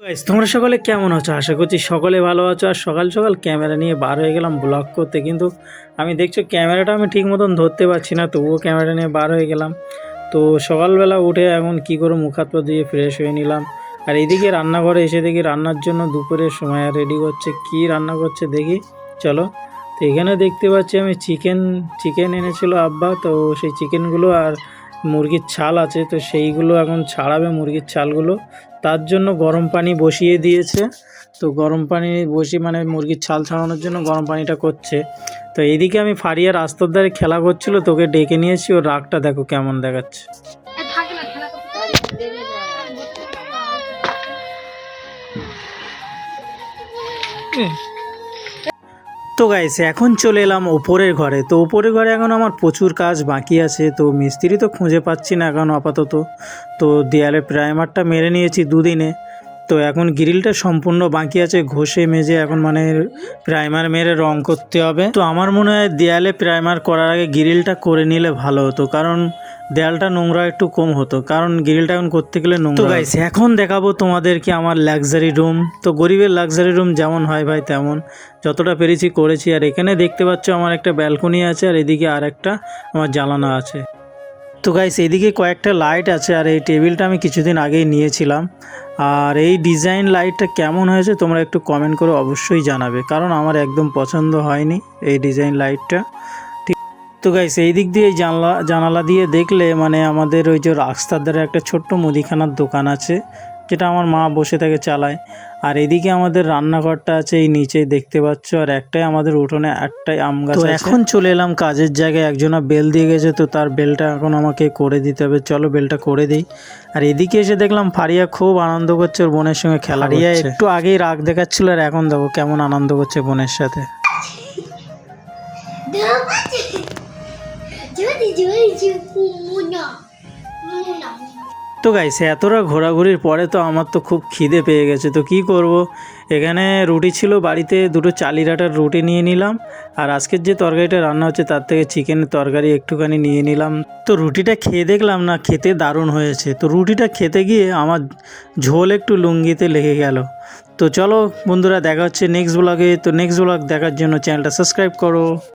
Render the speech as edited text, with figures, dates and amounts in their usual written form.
Guys তোমরা সকলে কেমন আছো? আশা করছি সকলে ভালো আছো। আর সকাল সকাল ক্যামেরা নিয়ে বার হয়ে গেলাম ব্লগ করতে, কিন্তু আমি দেখছো ক্যামেরাটা আমি ঠিক মতন ধরতে পারছি না, তবুও ক্যামেরা নিয়ে বার হয়ে গেলাম। তো সকালবেলা উঠে এখন কি করে মুখ হাত পা দিয়ে ফ্রেশ হয়ে নিলাম। আর এইদিকে রান্নাঘরে এসে দেখি রান্নার জন্য দুপুরের সময় রেডি করছে। কি রান্না করছে দেখি, চলো। তো এখানে দেখতে পাচ্ছি আমি চিকেন এনেছিল আব্বা, তো সেই চিকেনগুলো আর মুরগির ছাল আছে, তো সেইগুলো এখন ছাড়াবে মুরগির ছালগুলো। তার জন্য গরম পানি বসিয়ে দিয়েছে। তো গরম পানি বসিয়ে মানে মুরগির ছাল ছাড়ানোর জন্য গরম পানিটা করছে। তো এইদিকে আমি ফারিয়া রাস্তার ধারে খেলা করছিল, তোকে ডেকে নিয়েছি। ওর রাগটা দেখো কেমন দেখাচ্ছে। তো গাইস এখন চলে এলাম ওপরের ঘরে। তো ওপরের ঘরে এখন আমার প্রচুর কাজ বাকি আছে। তো মিস্ত্রি তো খুঁজে পাচ্ছি না এখন আপাতত। তো দেয়ালে প্রাইমারটা মেরে নিয়েছি দুদিনে। তো এখন গ্রিলটা সম্পূর্ণ বাকি আছে, ঘষে মেজে এখন মানে প্রাইমার মেরে রং করতে হবে। তো আমার মনে হয় দেয়ালে প্রাইমার করার আগে গ্রিলটা করে নিলে ভালো হতো, কারণ দেয়ালটা নোংরা একটু কম হতো, কারণ গ্রিলটা এখন করতে গেলে নোংরা। তো গাইস এখন দেখাবো তোমাদেরকে আমার লাক্সারি রুম। তো গরিবের লাক্সারি রুম যেমন হয় ভাই তেমন, যতটা পেরেছি করেছি। আর এখানে দেখতে পাচ্ছ আমার একটা ব্যালকনি আছে, আর এদিকে আর একটা আমার জানালা আছে। তো গাইস এদিকে কয়েকটা লাইট আছে, আর এই টেবিলটা আমি কিছুদিন আগেই নিয়েছিলাম। আর এই ডিজাইন লাইটটা কেমন হয়েছে তোমরা একটু কমেন্ট করে অবশ্যই জানাবে, কারণ আমার একদম পছন্দ হয়নি এই ডিজাইন লাইটটা। ঠিক। তো গাইস এই দিক দিয়ে জানালা দিয়ে দেখলে মানে আমাদের ওই যে রাস্তার ধারে একটা ছোট্ট মুদিখানার দোকান আছে, যেটা আমার মা বসে থেকে চালায়। আর এদিকে আমাদের রান্নাঘরটা আছে এই নিচে দেখতে পাচ্ছ, আর একটাই আমাদের উঠোনে একটাই আম গাছ আছে। এখন চলে এলাম কাজের জায়গায়, একজনা বেল দিয়ে গেছে, তো তার বেলটা এখন আমাকে করে দিতে হবে। চলো বেলটা করে দিই। আর এদিকে এসে দেখলাম ফারিয়া খুব আনন্দ করছে ওর বোনের সঙ্গে খেলা করছে। একটু আগেই রাগ দেখাচ্ছিল, আর এখন দেখো কেমন আনন্দ করছে বোনের সাথে। তো গাইস এতটা ঘোরাঘুরির পরে তো আমার তো খুব খিদে পেয়ে গেছে। তো কি করব, এখানে রুটি ছিল বাড়িতে, দুটো চালির আটার রুটি নিয়ে নিলাম। আর আজকের যে তরকারিটা রান্না হচ্ছে তার থেকে চিকেনের তরকারি একটুখানি নিয়ে নিলাম। তো রুটিটা খেয়ে দেখলাম না, খেতে দারুণ হয়েছে। তো রুটিটা খেতে গিয়ে আমার ঝোল একটু লুঙ্গিতে লেগে গেল। তো চলো বন্ধুরা, দেখা হচ্ছে নেক্সট ব্লগে। তো নেক্সট ব্লগ দেখার জন্য চ্যানেলটা সাবস্ক্রাইব করো।